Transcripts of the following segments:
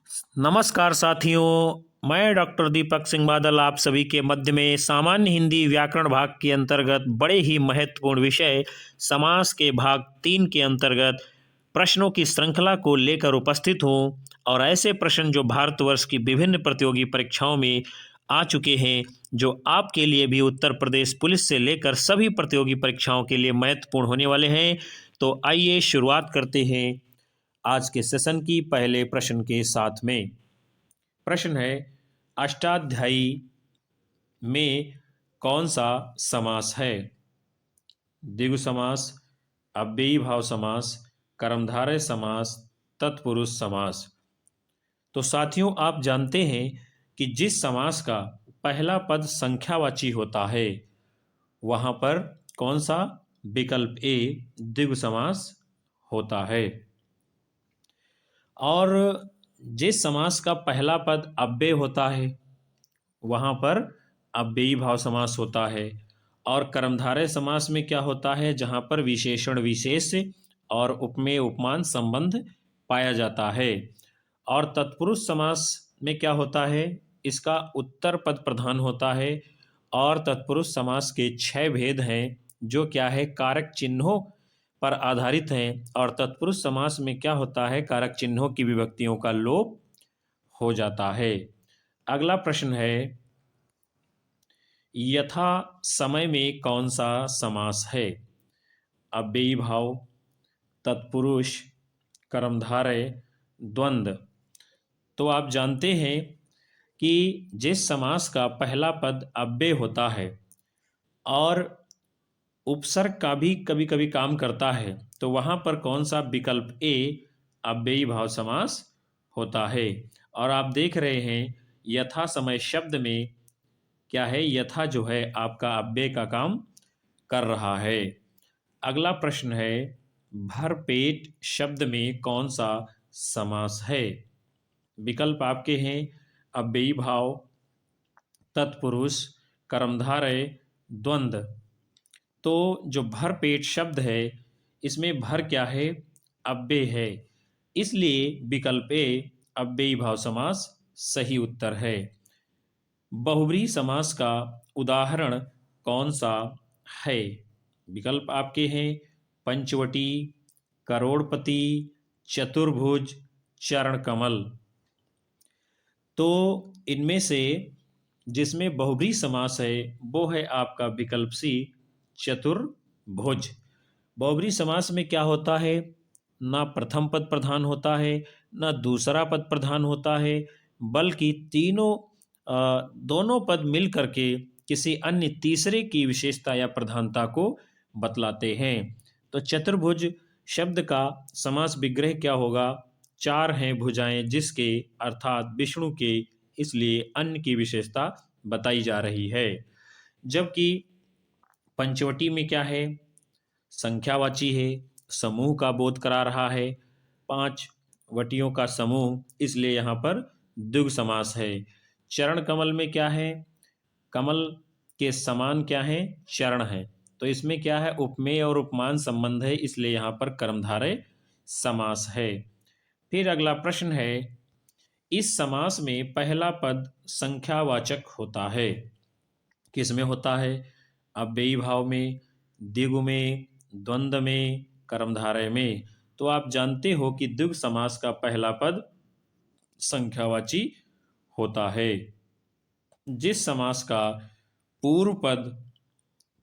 नमस्कार साथियों, मैं डॉक्टर दीपक सिंह बादल आप सभी के मध्य में सामान्य हिंदी व्याकरण भाग के अंतर्गत बड़े ही महत्वपूर्ण विषय समास के भाग 3 के अंतर्गत प्रश्नों की श्रृंखला को लेकर उपस्थित हूँ। और ऐसे प्रश्न जो भारतवर्ष की विभिन्न प्रतियोगी परीक्षाओं में आ चुके हैं, जो आपके लिए भी उत्तर प्रदेश पुलिस से लेकर सभी प्रतियोगी परीक्षाओं के लिए महत्वपूर्ण होने वाले हैं। तो आइए शुरुआत करते हैं आज के सेशन की पहले प्रश्न के साथ में। प्रश्न है, अष्टाध्यायी में कौन सा समास है? द्विगु समास, अव्ययी भाव समास, कर्मधारय समास, तत्पुरुष समास। तो साथियों, आप जानते हैं कि जिस समास का पहला पद संख्यावाची होता है वहां पर कौन सा विकल्प ए द्विगु समास होता है, और जिस समास का पहला पद अव्यय होता है वहां पर अव्ययी भाव समास होता है। और कर्मधारय समास में क्या होता है, जहां पर विशेषण विशेष और उपमेय उपमान संबंध पाया जाता है। और तत्पुरुष समास में क्या होता है, इसका उत्तर पद प्रधान होता है। और तत्पुरुष समास के 6 भेद हैं, जो क्या है, कारक चिन्हों पर आधारित हैं। और तत्पुरुष समास में क्या होता है, कारक चिन्हों की विभक्तियों का लोप हो जाता है। अगला प्रश्न है, यथा समय में कौन सा समास है? अव्ययी भाव, तत्पुरुष, कर्मधारय, द्वंद्व। तो आप जानते हैं कि जिस समास का पहला पद अव्यय होता है और उपसर्ग का भी कभी कभी काम करता है, तो वहां पर कौन सा विकल्प ए अव्ययी भाव समास होता है। और आप देख रहे हैं यथा समय शब्द में क्या है, यथा जो है आपका अव्यय का काम कर रहा है। अगला प्रश्न है, भरपेट शब्द में कौन सा समास है? विकल्प आपके हैं अव्ययी भाव, तत्पुरुष, कर्मधारय, द्वंद्व। तो जो भरपेट शब्द है, इसमें भर क्या है, अव्यय है, इसलिए विकल्प ए अव्ययी भाव समास सही उत्तर है। बहुब्रीहि समास का उदाहरण कौन सा है? विकल्प आपके हैं पंचवटी, करोड़पति, चतुर्भुज, चरण कमल। तो इनमें से जिसमें बहुब्रीहि समास है वो है आपका विकल्प सी चतुर्भुज। बहुब्रीहि समास में क्या होता है, ना प्रथम पद प्रधान होता है, ना दूसरा पद प्रधान होता है, बल्कि दोनों पद मिल करके किसी अन्य तीसरे की विशेषता या प्रधानता को बतलाते हैं। तो चतुर्भुज शब्द का समास विग्रह क्या होगा, 4 हैं भुजाएं जिसके, अर्थात विष्णु के, इसलिए अन्य की विशेषता बताई जा रही है। जबकि पंचवटी में क्या है, संख्यावाची है, समूह का बोध करा रहा है, 5 वटियों का समूह, इसलिए यहाँ पर द्विगु समास है। चरण कमल में क्या है, कमल के समान क्या है, चरण है, तो इसमें क्या है, उपमेय और उपमान संबंध है, इसलिए यहाँ पर कर्मधारय समास है। फिर अगला प्रश्न है, इस समास में पहला पद संख्यावाचक होता है, किस में होता है? अव्ययी भाव में, द्विगु में, द्वंद्व में, कर्मधारय में। तो आप जानते हो कि द्विगु समास का पहला पद संख्यावाची होता है। जिस समास का पूर्व पद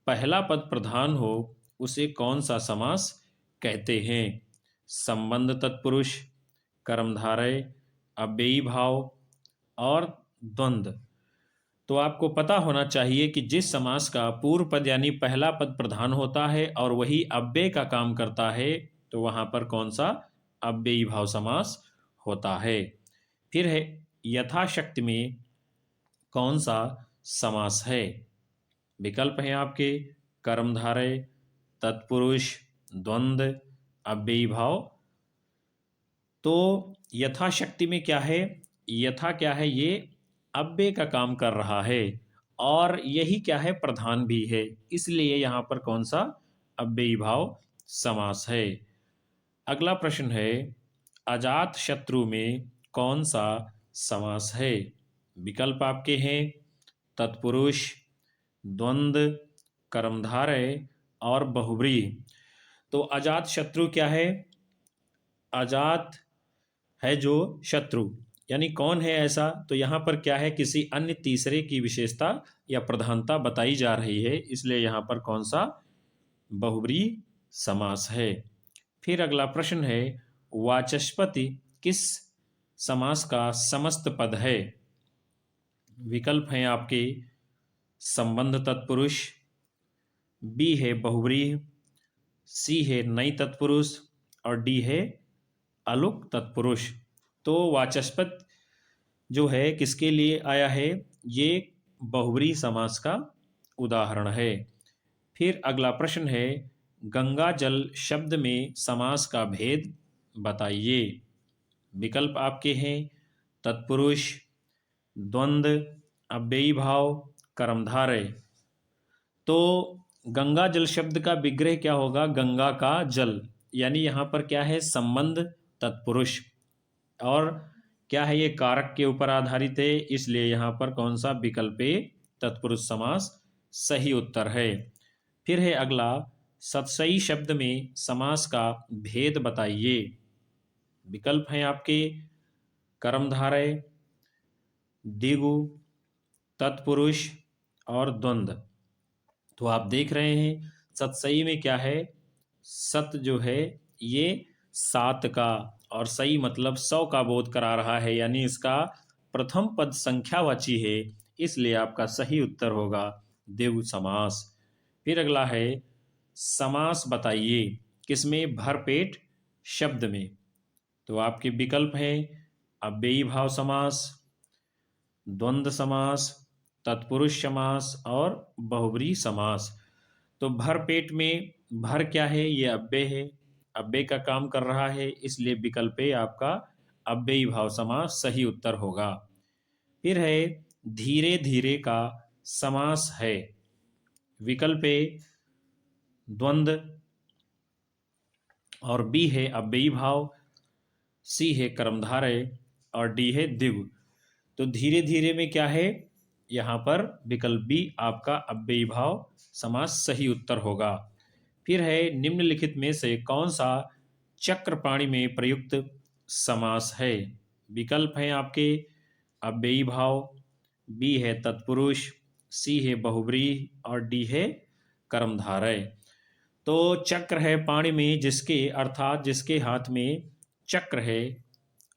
पहला पद प्रधान हो उसे कौन सा समास कहते हैं? संबंध तत्पुरुष, कर्मधारय, अव्ययी भाव और द्वंद्व। तो आपको पता होना चाहिए कि जिस समास का पूर्व पद यानी पहला पद प्रधान होता है और वही अव्यय का काम करता है, तो वहां पर कौन सा अव्ययी भाव समास होता है। फिर है, यथाशक्ति में कौन सा समास है? विकल्प हैं आपके कर्मधारय, तत्पुरुष, द्वंद्व, अव्ययी भाव। तो यथाशक्ति में क्या है, यथा क्या है, ये अव्यय का काम कर रहा है और यही क्या है, प्रधान भी है, इसलिए यहाँ पर कौन सा अव्ययी भाव समास है। अगला प्रश्न है, अजात शत्रु में कौन सा समास है? विकल्प आपके हैं तत्पुरुष, द्वंद्व, कर्मधारय और बहुव्रीहि। तो अजात शत्रु क्या है? अजात है जो शत्रु, यानी कौन है ऐसा? तो यहाँ पर क्या है, किसी अन्य तीसरे की विशेषता या प्रधानता बताई जा रही है, इसलिए यहाँ पर कौन सा बहुव्रीहि समास है। फिर अगला प्रश्न है, वाचस्पति किस समास का समस्त पद है? विकल्प हैं आपके संबंध तत्पुरुष, बी है बहुव्रीहि, सी है नई तत्पुरुष और डी है अलुक तत्पुरुष। तो वाचस्पत जो है किसके लिए आया है? ये बहुव्रीहि समास का उदाहरण है। फिर अगला प्रश्न है, गंगा जल शब्द में समास का भेद बताइए। विकल्प आपके हैं तत्पुरुष, द्वंद्व, अव्ययी भाव, कर्मधारय। तो गंगा जल शब्द का विग्रह क्या होगा? गंगा का जल, यानी यहाँ पर क्या है, संबंध तत्पुरुष, और क्या है, ये कारक के ऊपर आधारित है, इसलिए यहाँ पर कौन सा विकल्प ए तत्पुरुष समास सही उत्तर है। फिर है अगला, सतसई शब्द में समास का भेद बताइए। विकल्प हैं आपके कर्मधारय, द्विगु, तत्पुरुष और द्वंद्व। तो आप देख रहे हैं सतसई में क्या है, सत जो है ये 7 का और सही मतलब 100 का बोध करा रहा है, यानी इसका प्रथम पद संख्यावाची है, इसलिए आपका सही उत्तर होगा द्विगु समास। फिर अगला है, समास बताइए किसमें? भरपेट शब्द में। तो आपके विकल्प हैं अव्ययी भाव समास, द्वंद्व समास, तत्पुरुष समास और बहुव्रीहि समास। तो भरपेट में भर क्या है? ये अव्यय है, अव्यय का काम कर रहा है, इसलिए विकल्प ए आपका अव्ययी भाव समास सही उत्तर होगा। फिर है धीरे धीरे का समास है। विकल्प ए द्वंद्व और बी है अव्ययी भाव, सी है कर्मधारय और डी है द्विगु। तो धीरे धीरे में क्या है? यहाँ पर विकल्प बी आपका अव्ययी भाव समास सही उत्तर होगा। फिर है निम्नलिखित में से कौन सा चक्रपाणी में प्रयुक्त समास है? विकल्प हैं आपके अव्ययी भाव, बी है तत्पुरुष, सी है बहुव्रीहि और डी है कर्मधारय। तो चक्र है पाणी में जिसके, अर्थात जिसके हाथ में चक्र है,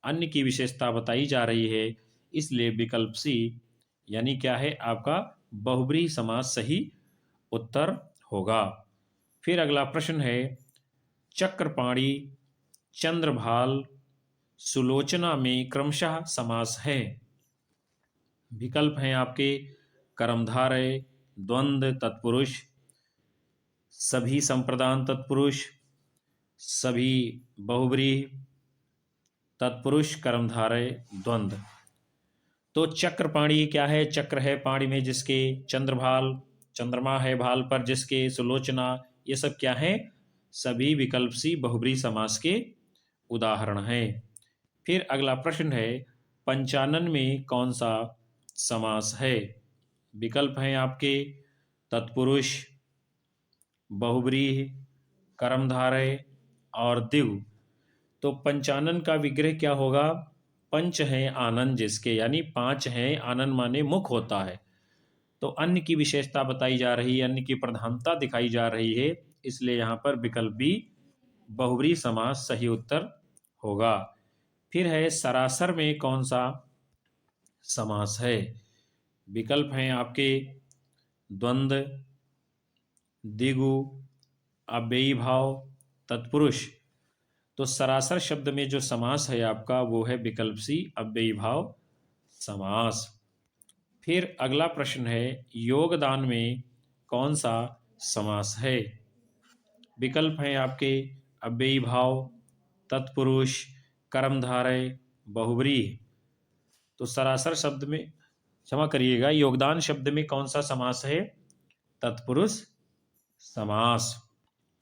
अन्य की विशेषता बताई जा रही है, इसलिए विकल्प सी यानी क्या है आपका बहुव्रीहि समास सही उत्तर होगा। फिर अगला प्रश्न है, चक्रपाणी, चंद्रभाल, सुलोचना में क्रमशः समास है। विकल्प हैं आपके कर्मधारय, द्वंद्व, तत्पुरुष, सभी संप्रदान तत्पुरुष, सभी बहुव्रीहि, तत्पुरुष, कर्मधारय, द्वंद्व। तो चक्रपाणी क्या है? चक्र है पाणी में जिसके, चंद्रभाल, चंद्रमा है भाल पर जिसके, सुलोचना, ये सब क्या है? सभी विकल्प सी बहुव्रीहि समास के उदाहरण हैं। फिर अगला प्रश्न है, पंचानन में कौन सा समास है? विकल्प हैं आपके तत्पुरुष, बहुव्रीहि, कर्मधारय और द्विगु। तो पंचानन का विग्रह क्या होगा? पंच हैं आनंद जिसके, यानी 5 हैं, आनंद माने मुख होता है, तो अन्य की विशेषता बताई जा रही है, अन्य की प्रधानता दिखाई जा रही है, इसलिए यहाँ पर विकल्प बी बहुव्रीहि समास सही उत्तर होगा। फिर है सरासर में कौन सा समास है? विकल्प हैं आपके द्वंद्व, द्विगु, अव्ययी भाव, तत्पुरुष। तो सरासर शब्द में जो समास है आपका वो है विकल्प सी अव्ययी भाव समास। फिर अगला प्रश्न है, योगदान में कौन सा समास है? विकल्प हैं आपके अव्ययी भाव, तत्पुरुष, कर्मधारय, बहुव्रीहि। तो सरासर शब्द में, क्षमा करिएगा, योगदान शब्द में कौन सा समास है? तत्पुरुष समास।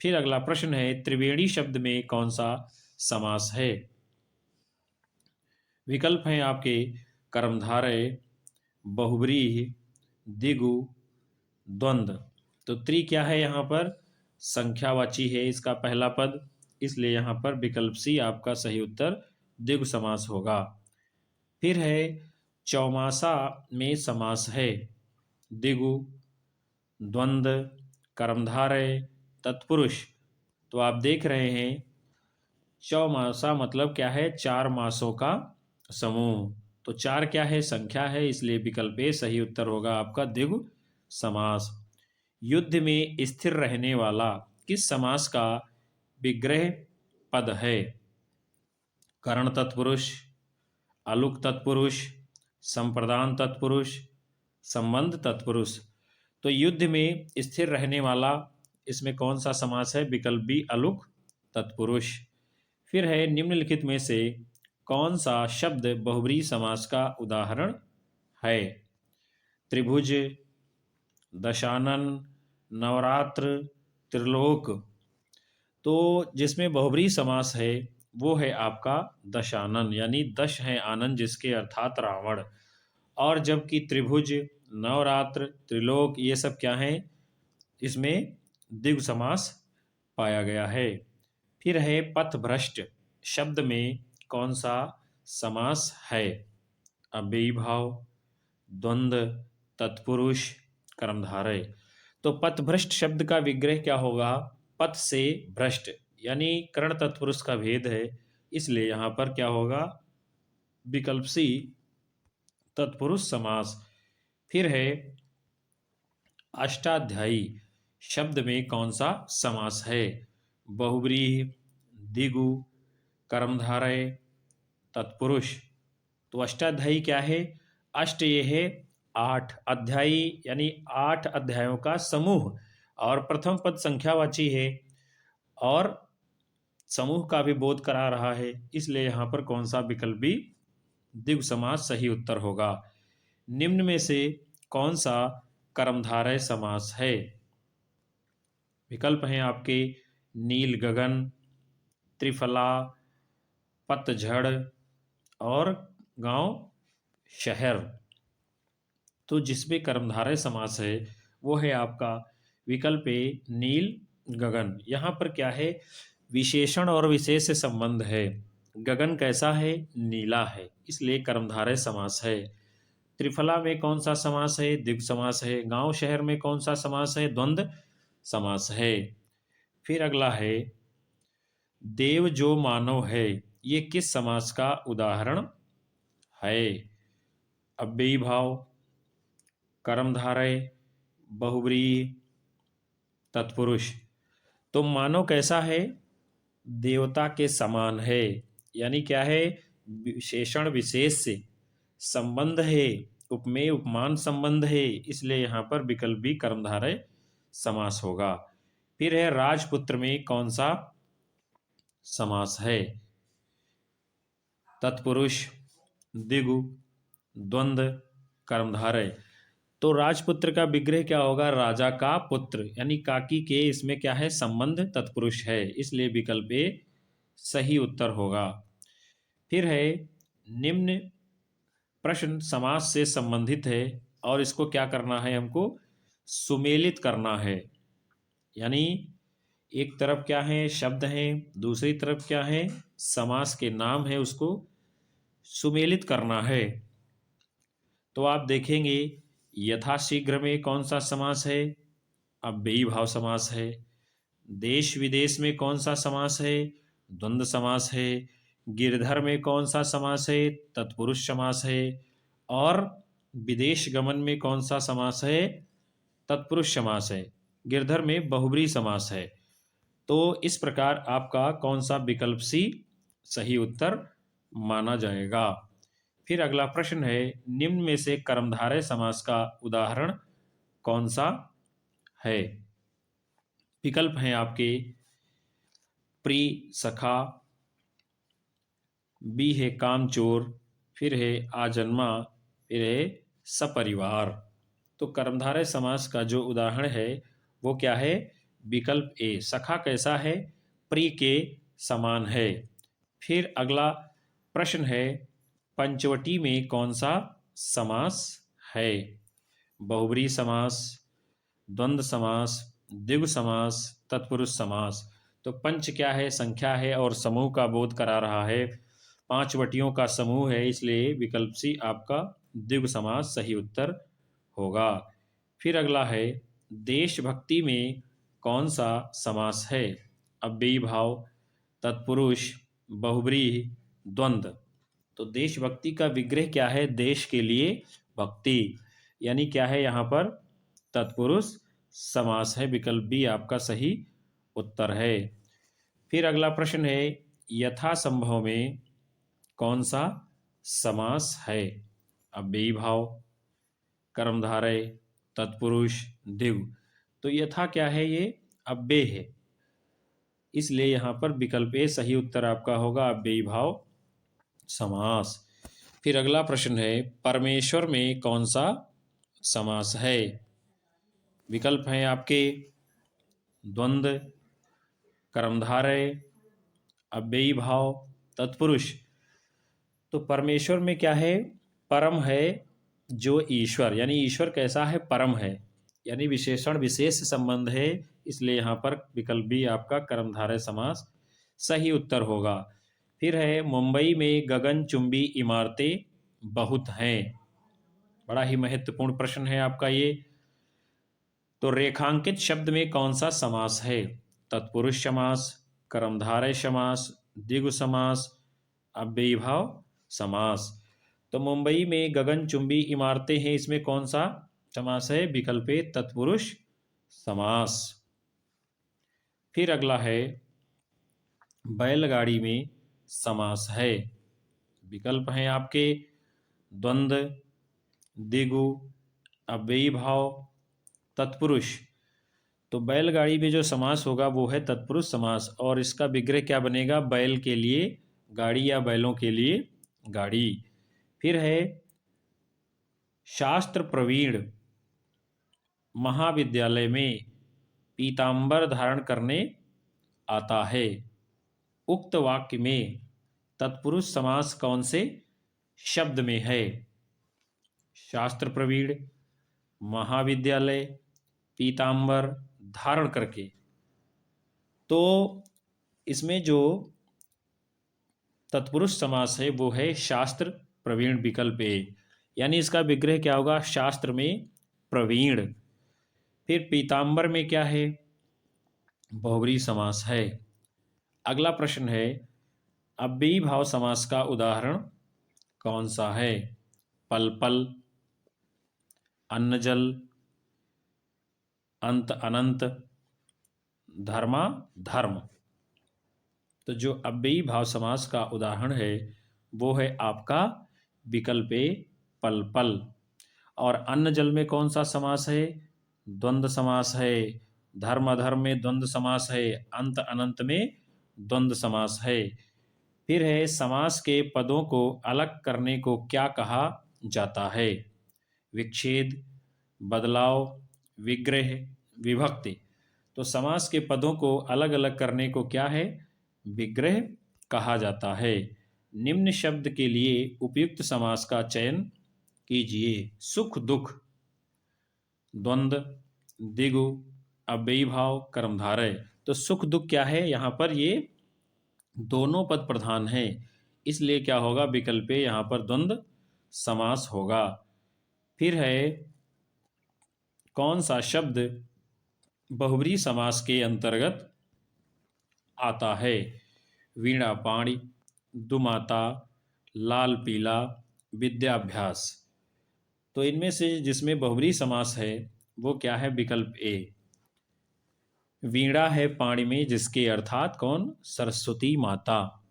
फिर अगला प्रश्न है, त्रिवेणी शब्द में कौन सा समास है? विकल्प हैं आपके कर्मधारय, बहुव्रीहि, दिगु, द्वंद्व। तो त्रि क्या है यहाँ पर? संख्यावाची है इसका पहला पद, इसलिए यहाँ पर विकल्प सी आपका सही उत्तर द्विगु समास होगा। फिर है चौमासा में समास है द्विगु, द्वंद्व, कर्मधारय, तत्पुरुष। तो आप देख रहे हैं चौमासा मतलब क्या है? 4 मासों का समूह। तो 4 क्या है? संख्या है, इसलिए विकल्प ए सही उत्तर होगा आपका द्विगु समास। युद्ध में स्थिर रहने वाला किस समास का विग्रह पद है? करण तत्पुरुष, अलुक तत्पुरुष, संप्रदान तत्पुरुष, संबंध तत्पुरुष। तो युद्ध में स्थिर रहने वाला इसमें कौन सा समास है? विकल्प बी अलुक तत्पुरुष। फिर है निम्नलिखित में से कौन सा शब्द बहुब्रीहि समास का उदाहरण है? त्रिभुज, दशानन, नवरात्र, त्रिलोक। तो जिसमें बहुब्रीहि समास है वो है आपका दशानन, यानी दश है आनंद जिसके अर्थात रावण। और जबकि त्रिभुज, नवरात्र, त्रिलोक ये सब क्या हैं? इसमें द्विगु समास पाया गया है। फिर है पथभ्रष्ट शब्द में कौन सा समास है? अव्ययी भाव, द्वंद्व, तत्पुरुष, कर्मधारय। तो पथभ्रष्ट शब्द का विग्रह क्या होगा? पथ से भ्रष्ट, यानी कर्ण तत्पुरुष का भेद है, इसलिए यहाँ पर क्या होगा? विकल्प सी तत्पुरुष समास। फिर है अष्टाध्यायी शब्द में कौन सा समास है? बहुब्रीहि, द्विगु, कर्मधारय, तत्पुरुष। तो अष्टाध्यायी क्या है? अष्ट ये है 8, अध्यायी यानी 8 अध्यायों का समूह, और प्रथम पद संख्यावाची है और समूह का भी बोध करा रहा है, इसलिए यहाँ पर कौन सा विकल्प भी द्विगु समास सही उत्तर होगा। निम्न में से कौन सा कर्मधारय समास है? विकल्प हैं आपके नील गगन, त्रिफला, पतझड़ और गांव शहर। तो जिसमें कर्मधारय समास है वो है आपका विकल्प ए नील गगन। यहाँ पर क्या है? विशेषण और विशेष से संबंध है। गगन कैसा है? नीला है, इसलिए कर्मधारय समास है। त्रिफला में कौन सा समास है? द्विगु समास है। गांव शहर में कौन सा समास है? द्वंद्व समास है। फिर अगला है देव जो मानव है, ये किस समास का उदाहरण है? अव्ययी भाव, कर्मधारय, बहुब्रीहि, तत्पुरुष। तो मानव कैसा है? देवता के समान है, यानी क्या है? विशेषण विशेष से संबंध है, उपमेय उपमान संबंध है, इसलिए यहाँ पर विकल्प भी कर्मधारय समास होगा। फिर है राजपुत्र में कौन सा समास है? तत्पुरुष, द्विगु, द्वंद्व, कर्मधारय। तो राजपुत्र का विग्रह क्या होगा? राजा का पुत्र, यानी काकी के इसमें क्या है? संबंध तत्पुरुष है, इसलिए विकल्प ए सही उत्तर होगा। फिर है निम्न प्रश्न समास से संबंधित है और इसको क्या करना है? हमको सुमेलित करना है, यानी एक तरफ क्या है? शब्द हैं, दूसरी तरफ क्या है? समास के नाम है, उसको सुमेलित करना है। तो आप देखेंगे यथाशीघ्र में कौन सा समास है? अव्ययी भाव समास है। देश विदेश में कौन सा समास है? द्वंद्व समास है। गिरधर में कौन सा समास है? तत्पुरुष समास है। और विदेश गमन में कौन सा समास है? तत्पुरुष समास है। गिरधर में बहुब्रीहि समास है। तो इस प्रकार आपका कौन सा विकल्प सी सही उत्तर माना जाएगा। फिर अगला प्रश्न है निम्न में से कर्मधारय समास का उदाहरण कौन सा है? विकल्प हैं आपके प्रिय, सखा, बी है कामचोर, फिर है आजन्मा, फिर है सपरिवार। तो कर्मधारय समास का जो उदाहरण है वो क्या है? विकल्प ए सखा कैसा है? प्रिय के समान है। फिर अगला प्रश्न है पंचवटी में कौन सा समास है? बहुब्रीहि समास, द्वंद्व समास, द्विगु समास, तत्पुरुष समास। तो पंच क्या है? संख्या है और समूह का बोध करा रहा है। पांच वटियों का समूह है, इसलिए विकल्प सी आपका द्विगु समास सही उत्तर होगा। फिर अगला है, देशभक्ति में कौन सा समास है? अव्ययी भाव, तत्पुरुष, बहुब्रीहि, द्वंद्व। तो देशभक्ति का विग्रह क्या है? देश के लिए भक्ति, यानी क्या है यहाँ पर? तत्पुरुष समास है। विकल्प बी आपका सही उत्तर है। फिर अगला प्रश्न है, यथासंभव में कौन सा समास है? अव्ययी भाव, कर्मधारय, तत्पुरुष, द्विगु। तो यथा क्या है? ये अव्यय है, इसलिए यहाँ पर विकल्प ए सही उत्तर आपका होगा, अव्ययी भाव समास। फिर अगला प्रश्न है, परमेश्वर में कौन सा समास है? विकल्प हैं आपके द्वंद्व, कर्मधारय, अव्ययी भाव, तत्पुरुष। तो परमेश्वर में क्या है? परम है जो ईश्वर, यानी ईश्वर कैसा है? परम है, यानी विशेषण विशेष संबंध है, इसलिए यहाँ पर विकल्प बी आपका कर्मधारय समास सही उत्तर होगा। फिर है, मुंबई में गगनचुंबी इमारतें बहुत हैं। बड़ा ही महत्वपूर्ण प्रश्न है आपका ये। तो रेखांकित शब्द में कौन सा समास है? तत्पुरुष समास, कर्मधारय समास, द्विगु समास, अव्ययी भाव समास। तो मुंबई में गगनचुंबी इमारतें हैं, इसमें कौन सा समास है? विकल्प ए तत्पुरुष समास। फिर अगला है, बैलगाड़ी में समास है। विकल्प हैं आपके द्वंद्व, द्विगु, अव्ययी भाव, तत्पुरुष। तो बैलगाड़ी में जो समास होगा वो है तत्पुरुष समास, और इसका विग्रह क्या बनेगा? बैल के लिए गाड़ी या बैलों के लिए गाड़ी। फिर है, शास्त्र प्रवीण महाविद्यालय में पीतांबर धारण करने आता है। उक्त वाक्य में तत्पुरुष समास कौन से शब्द में है? शास्त्र प्रवीण, महाविद्यालय, पीतांबर, धारण करके। तो इसमें जो तत्पुरुष समास है वो है शास्त्र प्रवीण, विकल्प ए, यानी इसका विग्रह क्या होगा? शास्त्र में प्रवीण। फिर पीतांबर में क्या है? बहुब्रीहि समास है। अगला प्रश्न है, अव्ययी भाव समास का उदाहरण कौन सा है? पल पल, अन्न जल, अंत अनंत, धर्मा धर्म। तो जो अव्ययी भाव समास का उदाहरण है वो है आपका विकल्प ए पल पल। और अन्न जल में कौन सा समास है? द्वंद्व समास है। धर्म अधर्म में द्वंद्व समास है। अंत अनंत में द्वंद्व समास है। फिर है, समास के पदों को अलग करने को क्या कहा जाता है? विच्छेद, बदलाव, विग्रह, विभक्ति। तो समास के पदों को अलग अलग करने को क्या है? विग्रह कहा जाता है। निम्न शब्द के लिए उपयुक्त समास का चयन कीजिए। सुख दुख, द्वंद्व, द्विगु, अव्ययी भाव, कर्मधारय। तो सुख दुख क्या है? यहाँ पर ये दोनों पद प्रधान है, इसलिए क्या होगा? विकल्प ए यहाँ पर द्वंद्व समास होगा। फिर है, कौन सा शब्द बहुब्रीहि समास के अंतर्गत आता है? वीणा पाणी, दुमाता, लाल पीला, विद्याभ्यास। तो इनमें से जिसमें बहुब्रीहि समास है वो क्या है? विकल्प ए वीणा है पाणी में, जिसके अर्थात कौन? सरस्वती माता,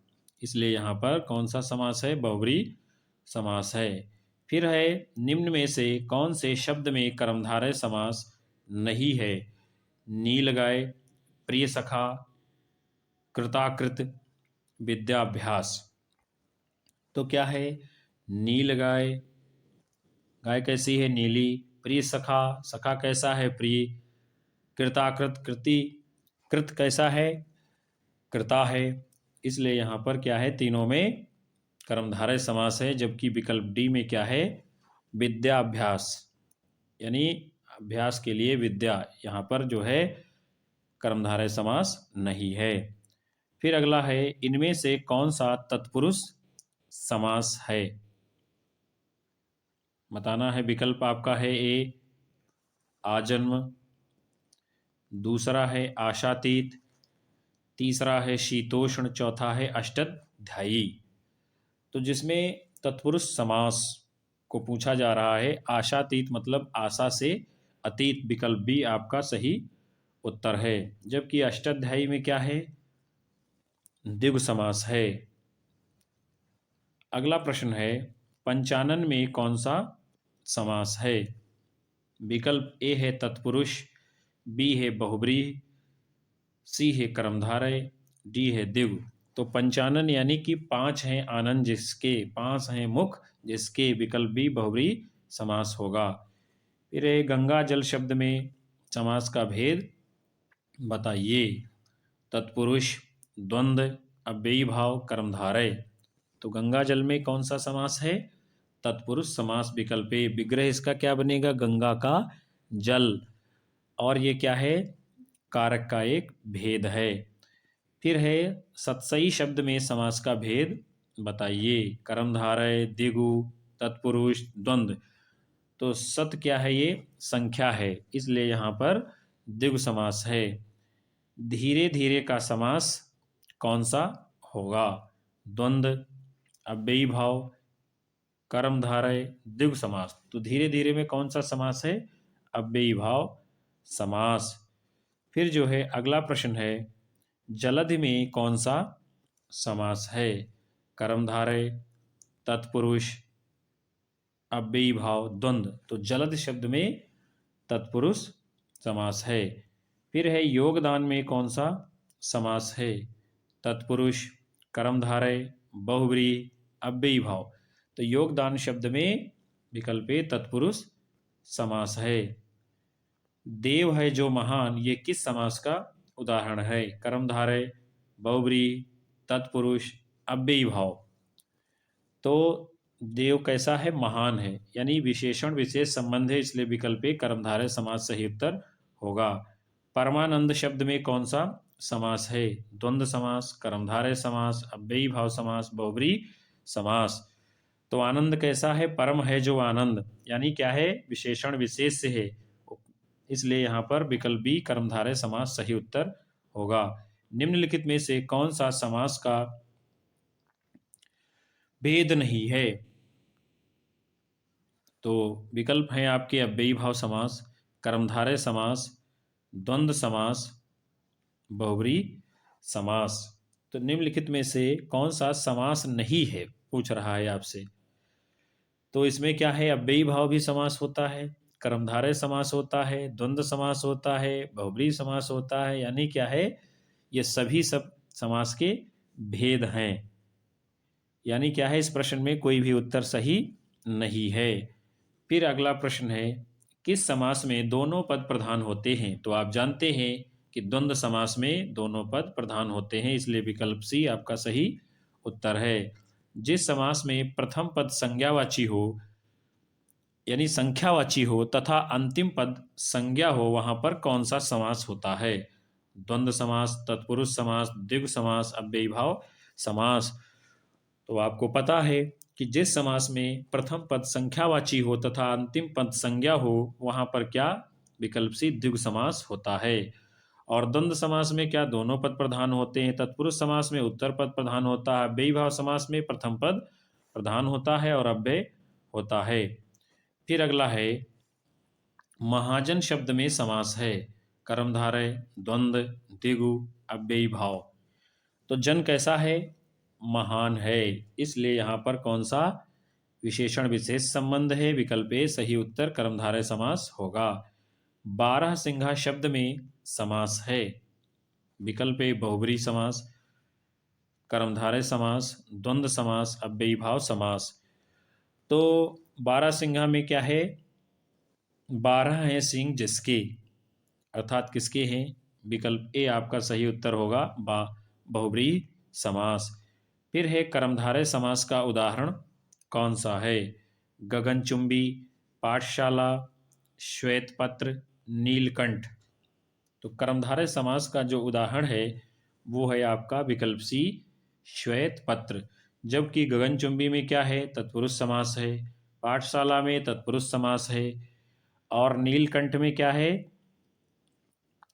इसलिए यहाँ पर कौन सा समास है? बहुब्रीहि समास है। फिर है, निम्न में से कौन से शब्द में कर्मधारय समास नहीं है? नीलगाय, प्रिय सखा, कृताकृत, विद्याभ्यास। तो क्या है? नीलगाय, गाय कैसी है? नीली। प्रिय सखा, सखा कैसा है? प्रिय। कृताकृत, कृति, कृत कैसा है? कृता है। इसलिए यहाँ पर क्या है? तीनों में कर्मधारय समास है, जबकि विकल्प डी में क्या है, विद्याभ्यास, यानी अभ्यास के लिए विद्या, यहाँ पर जो है कर्मधारय समास नहीं है। फिर अगला है, इनमें से कौन सा तत्पुरुष समास है, बताना है। विकल्प आपका है ए आजन्म, दूसरा है आशातीत, तीसरा है शीतोष्ण, चौथा है अष्टाध्यायी। तो जिसमें तत्पुरुष समास को पूछा जा रहा है, आशातीत मतलब आशा से अतीत, विकल्प बी आपका सही उत्तर है। जबकि अष्टाध्यायी में क्या है, द्विगु समास है। अगला प्रश्न है, पंचानन में कौन सा समास है। विकल्प ए है तत्पुरुष, बी है बहुब्रीहि, सी है कर्मधारय, डी है द्विगु। तो पंचानन यानी कि पांच हैं आनंद जिसके, पांच हैं मुख जिसके, विकल्प बी बहुब्रीहि समास होगा। फिर है, गंगा जल शब्द में समास का भेद बताइए। तत्पुरुष, द्वंद्व, अव्ययी भाव, कर्मधारय। तो गंगा जल में कौन सा समास है, तत्पुरुष समास, विकल्प ए। विग्रह इसका क्या बनेगा, गंगा का जल, और ये क्या है, कारक का एक भेद है। फिर है, सतसई शब्द में समास का भेद बताइए। कर्मधारय, द्विगु, तत्पुरुष, द्वंद्व। तो सत क्या है, ये संख्या है, इसलिए यहाँ पर द्विगु समास है। धीरे धीरे का समास कौन सा होगा, द्वंद्व, अव्ययी भाव, कर्मधारय, द्विगु समास। तो धीरे धीरे में कौन सा समास है, अव्ययी भाव समास। फिर जो है अगला प्रश्न है, जलधि में कौन सा समास है, कर्मधारय, तत्पुरुष, अव्ययी भाव, द्वंद्व। तो जलद शब्द में तत्पुरुष समास है। फिर है, योगदान में कौन सा समास है, तत्पुरुष, कर्मधारय, बहुव्रीहि, अव्ययी भाव। तो योगदान शब्द में विकल्प ए तत्पुरुष समास है। देव है जो महान, ये किस समास का उदाहरण है, कर्मधारय, बहुव्रीहि, तत्पुरुष, अव्ययी भाव। तो देव कैसा है, महान है, यानी विशेषण विशेष संबंध है, इसलिए विकल्प ए कर्मधारय समास सही उत्तर होगा। परमानंद शब्द में कौन सा समास है, द्वंद्व समास, कर्मधारय समास, अव्ययी भाव समास, बहुव्रीहि समास। तो आनंद कैसा है, परम है जो आनंद, यानी क्या है, विशेषण विशेष से है, इसलिए यहाँ पर विकल्प बी कर्मधारय समास सही उत्तर होगा। निम्नलिखित में से कौन सा समास का भेद नहीं है। तो विकल्प हैं आपके अव्ययी भाव समास, कर्मधारय समास, द्वंद्व समास, बहुव्रीहि समास। तो निम्नलिखित में से कौन सा समास नहीं है, पूछ रहा है आपसे। तो इसमें क्या है, अव्ययी भाव भी समास होता है, कर्मधारय समास होता है, द्वंद्व समास होता है, बहुव्रीहि समास होता है, यानी क्या है, ये सभी सब समास के भेद हैं। यानी क्या है, इस प्रश्न में कोई भी उत्तर सही नहीं है। फिर अगला प्रश्न है, किस समास में दोनों पद प्रधान होते हैं। तो आप जानते हैं कि द्वंद्व समास में दोनों पद प्रधान होते हैं, इसलिए विकल्प सी आपका सही उत्तर है। जिस समास में प्रथम पद संज्ञावाची हो, यानी संख्यावाची हो, तथा अंतिम पद संज्ञा हो, वहां पर कौन सा समास होता है, द्वंद्व समास, तत्पुरुष समास, द्विगु समास, अव्ययी भाव समास। तो आपको पता है कि जिस समास में प्रथम पद संख्यावाची हो तथा अंतिम पद संज्ञा हो, वहां पर क्या, विकल्प सी द्विगु समास होता है। और द्वंद्व समास में क्या, दोनों पद प्रधान होते हैं। तत्पुरुष समास में उत्तर पद प्रधान होता है। अव्ययी भाव समास में प्रथम पद प्रधान होता है और अव्यय होता है। फिर अगला है, महाजन शब्द में समास है, कर्मधारय, द्वंद्व, द्विगु, अव्ययी भाव। तो जन कैसा है, महान है, इसलिए यहाँ पर कौन सा विशेषण विशेष संबंध है, विकल्प ए सही उत्तर कर्मधारय समास होगा। बारहसिंघा शब्द में समास है, विकल्प ए बहुब्रीहि समास, कर्मधारय समास, द्वंद्व समास, अव्ययी भाव समास। तो बारहसिंघा में क्या है, 12 हैं सिंह जिसके, अर्थात किसके हैं, विकल्प ए आपका सही उत्तर होगा बहुब्रीहि समास। फिर है कर्मधारय समास का उदाहरण कौन सा है? गगनचुंबी, पाठशाला, श्वेतपत्र, नीलकंठ। तो कर्मधारय समास का जो उदाहरण है वो है आपका विकल्प सी, श्वेतपत्र। जबकि गगनचुंबी में क्या है? तत्पुरुष समास है। पाठशाला में तत्पुरुष समास है। और नीलकंठ में क्या है?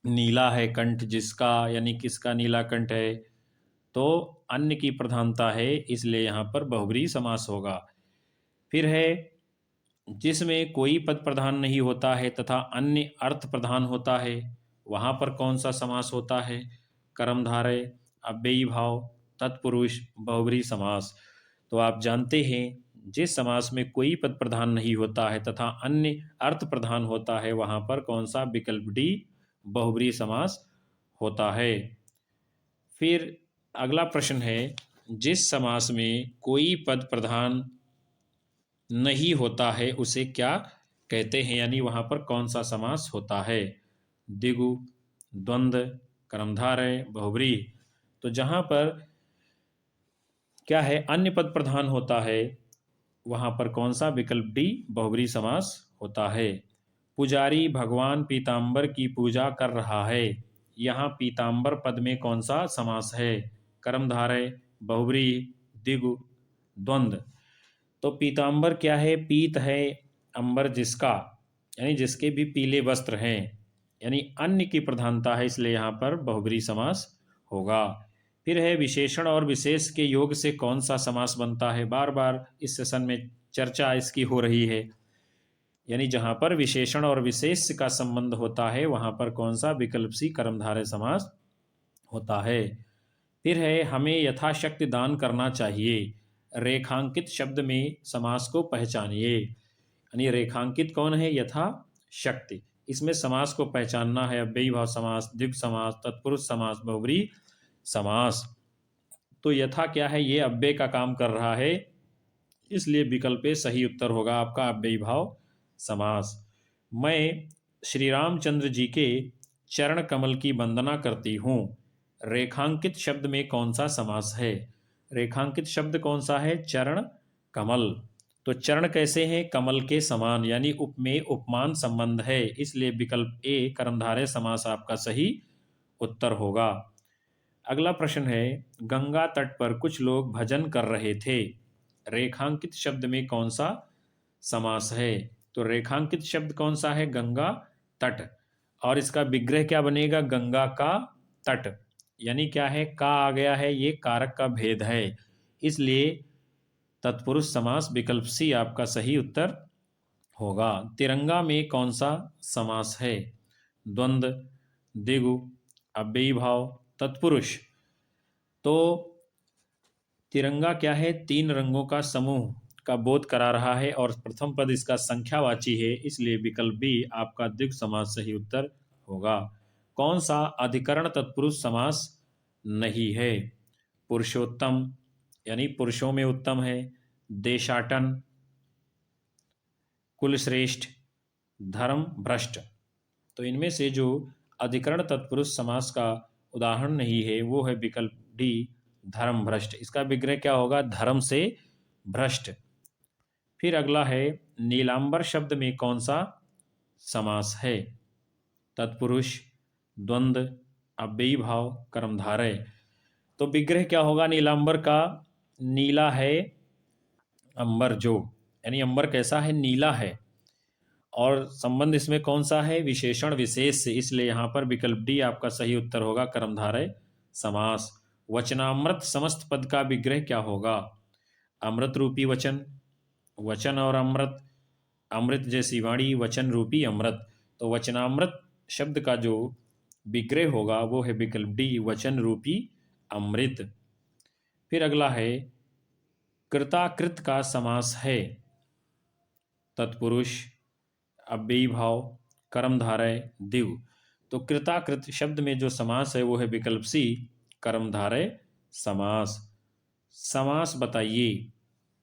नीला है कंठ जिसका, यानी किसका नीला कंठ है? तो अन्य की प्रधानता है, इसलिए यहाँ पर बहुब्रीहि समास होगा। फिर है जिसमें कोई पद प्रधान नहीं होता है तथा अन्य अर्थ प्रधान होता है, वहाँ पर कौन सा समास होता है? कर्मधारय, अव्ययी भाव, तत्पुरुष, बहुब्रीहि समास। तो आप जानते हैं जिस समास में कोई पद प्रधान नहीं होता है तथा अन्य अर्थ प्रधान होता है, वहाँ पर कौन सा? विकल्प डी, बहुब्रीहि समास होता है। फिर अगला प्रश्न है, जिस समास में कोई पद प्रधान नहीं होता है उसे क्या कहते हैं? यानी वहाँ पर कौन सा समास होता है? द्विगु, द्वंद्व, कर्मधारय, बहुब्रीहि। तो जहाँ पर क्या है? अन्य पद प्रधान होता है, वहाँ पर कौन सा? विकल्प डी, बहुब्रीहि समास होता है। पुजारी भगवान पीताम्बर की पूजा कर रहा है, यहाँ पीताम्बर पद में कौन सा समास है? कर्मधारय, बहुब्रीहि, द्विगु, द्वंद्व। तो पीताम्बर क्या है? पीत है अंबर जिसका, यानी जिसके भी पीले वस्त्र हैं, यानी अन्य की प्रधानता है, इसलिए यहाँ पर बहुब्रीहि समास होगा। फिर है विशेषण और विशेष के योग से कौन सा समास बनता है? बार बार इस सेशन में चर्चा इसकी हो रही है, यानी जहाँ पर विशेषण और विशेष का संबंध होता है वहाँ पर कौन सा? विकल्प सी, कर्मधारय समास होता है। फिर है हमें यथाशक्ति दान करना चाहिए, रेखांकित शब्द में समास को पहचानिए। यानी रेखांकित कौन है? यथाशक्ति। इसमें समास को पहचानना है, अव्ययी भाव समास, द्विगु समास, तत्पुरुष समास, बहुब्रीहि समास। तो यथा क्या है? ये अव्यय का काम कर रहा है, इसलिए विकल्प ए सही उत्तर होगा आपका, अव्ययी भाव समास। मैं श्री रामचंद्र जी के चरण कमल की वंदना करती हूँ, रेखांकित शब्द में कौन सा समास है? रेखांकित शब्द कौन सा है? चरण कमल। तो चरण कैसे हैं? कमल के समान, यानी उप में उपमान संबंध है, इसलिए विकल्प ए, कर्मधारय समास आपका सही उत्तर होगा। अगला प्रश्न है, गंगा तट पर कुछ लोग भजन कर रहे थे, रेखांकित शब्द में कौन सा समास है? तो रेखांकित शब्द कौन सा है? गंगा तट। और इसका विग्रह क्या बनेगा? गंगा का तट। यानी क्या है? का आ गया है, ये कारक का भेद है, इसलिए तत्पुरुष समास, विकल्प सी आपका सही उत्तर होगा। तिरंगा में कौन सा समास है? द्वंद्व, द्विगु, अव्ययी भाव, तत्पुरुष। तो तिरंगा क्या है? तीन रंगों का समूह का बोध करा रहा है और प्रथम पद इसका संख्यावाची है, इसलिए विकल्प बी आपका द्विगु समास सही उत्तर होगा। कौन सा अधिकरण तत्पुरुष समास नहीं है? पुरुषोत्तम, यानी पुरुषों में उत्तम है, देशाटन, कुलश्रेष्ठ, धर्म भ्रष्ट। तो इनमें से जो अधिकरण तत्पुरुष समास का उदाहरण नहीं है वो है विकल्प डी, धर्म भ्रष्ट। इसका विग्रह क्या होगा? धर्म से भ्रष्ट। फिर अगला है, नीलांबर शब्द में कौन सा समास है? तत्पुरुष, द्वंद्व, अव्ययी भाव, कर्मधारय। तो विग्रह क्या होगा नीलांबर का? नीला है अंबर जो, यानी अंबर कैसा है? नीला है। और संबंध इसमें कौन सा है? विशेषण विशेष से, इसलिए यहाँ पर विकल्प डी आपका सही उत्तर होगा, कर्मधारय समास। वचनामृत समस्त पद का विग्रह क्या होगा? अमृत रूपी वचन, वचन और अमृत, अमृत जैसी वाणी, वचन रूपी अमृत। तो वचनामृत शब्द का जो विग्रह होगा वो है विकल्प डी, वचन रूपी अमृत। फिर अगला है, कृताकृत का समास है तत्पुरुष, अव्ययी भाव, कर्मधारय, द्विगु। तो कृताकृत शब्द में जो समास है वो है विकल्प सी, कर्मधारय समास। समास बताइए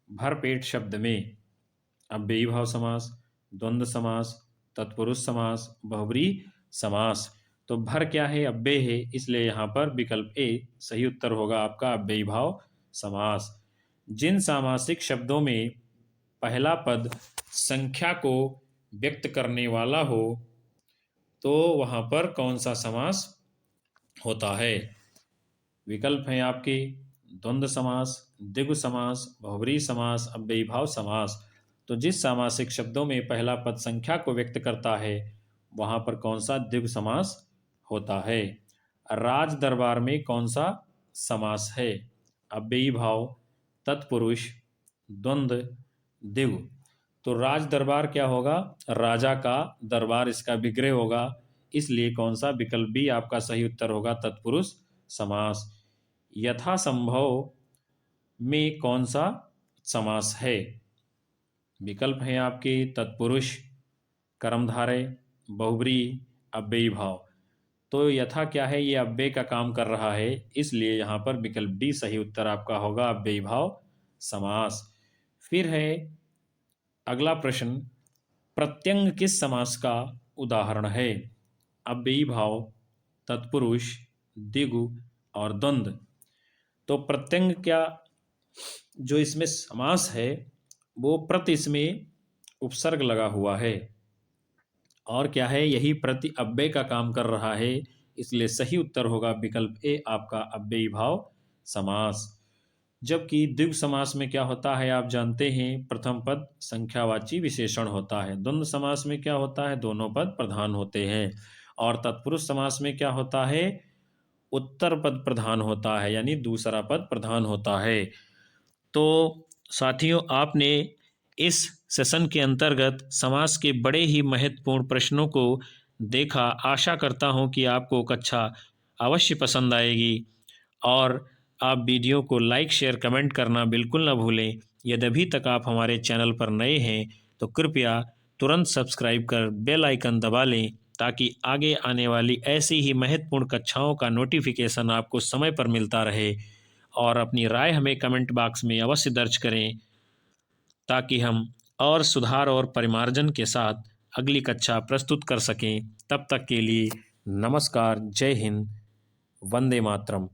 भरपेट शब्द में, अव्ययी भाव समास, द्वंद्व समास, तत्पुरुष समास, बहुब्रीहि समास। तो भर क्या है? अव्यय है, इसलिए यहाँ पर विकल्प ए सही उत्तर होगा आपका, अव्ययी भाव समास। जिन सामासिक शब्दों में पहला पद संख्या को व्यक्त करने वाला हो तो वहां पर कौन सा समास होता है? विकल्प हैं आपके द्वंद्व समास, द्विगु समास, बहुब्रीहि समास, अव्ययीभाव समास। तो जिस सामासिक शब्दों में पहला पद संख्या को व्यक्त करता है वहां पर कौन सा द्विगु समास होता है? राज दरबार में कौन सा समास है? अव्ययीभाव, तत्पुरुष, द्वंद्व, द्विगु। तो राज दरबार क्या होगा? राजा का दरबार, इसका विग्रह होगा, इसलिए कौन सा विकल्प बी आपका सही उत्तर होगा? तत्पुरुष समास। यथासंभव में कौन सा समास है? विकल्प हैं आपके तत्पुरुष, कर्मधारय, बहुब्रीहि, अव्ययीभाव। तो यथा क्या है? ये अव्यय का काम कर रहा है, इसलिए यहाँ पर विकल्प डी सही उत्तर आपका होगा, अव्ययीभाव समास। फिर है अगला प्रश्न, प्रत्यंग किस समास का उदाहरण है? अव्ययीभाव, तत्पुरुष, द्विगु और द्वंद्व। तो प्रत्यंग क्या, जो इसमें समास है वो प्रति इसमें उपसर्ग लगा हुआ है और क्या है? यही प्रति अव्यय का काम कर रहा है, इसलिए सही उत्तर होगा विकल्प ए आपका, अव्ययीभाव समास। जबकि द्विगु समास में क्या होता है आप जानते हैं, प्रथम पद संख्यावाची विशेषण होता है। द्वंद्व समास में क्या होता है? दोनों पद प्रधान होते हैं। और तत्पुरुष समास में क्या होता है? उत्तर पद प्रधान होता है, यानी दूसरा पद प्रधान होता है। तो साथियों, आपने इस सेशन के अंतर्गत समास के बड़े ही महत्वपूर्ण प्रश्नों को देखा। आशा करता हूं कि आपको कक्षा अवश्य पसंद आएगी और आप वीडियो को लाइक, शेयर, कमेंट करना बिल्कुल न भूलें। यदि अभी तक आप हमारे चैनल पर नए हैं तो कृपया तुरंत सब्सक्राइब कर बेल आइकन दबा लें ताकि आगे आने वाली ऐसी ही महत्वपूर्ण कक्षाओं का नोटिफिकेशन आपको समय पर मिलता रहे। और अपनी राय हमें कमेंट बॉक्स में अवश्य दर्ज करें ताकि हम और सुधार और परिमार्जन के साथ अगली कक्षा प्रस्तुत कर सकें। तब तक के लिए नमस्कार, जय हिंद, वंदे मातरम।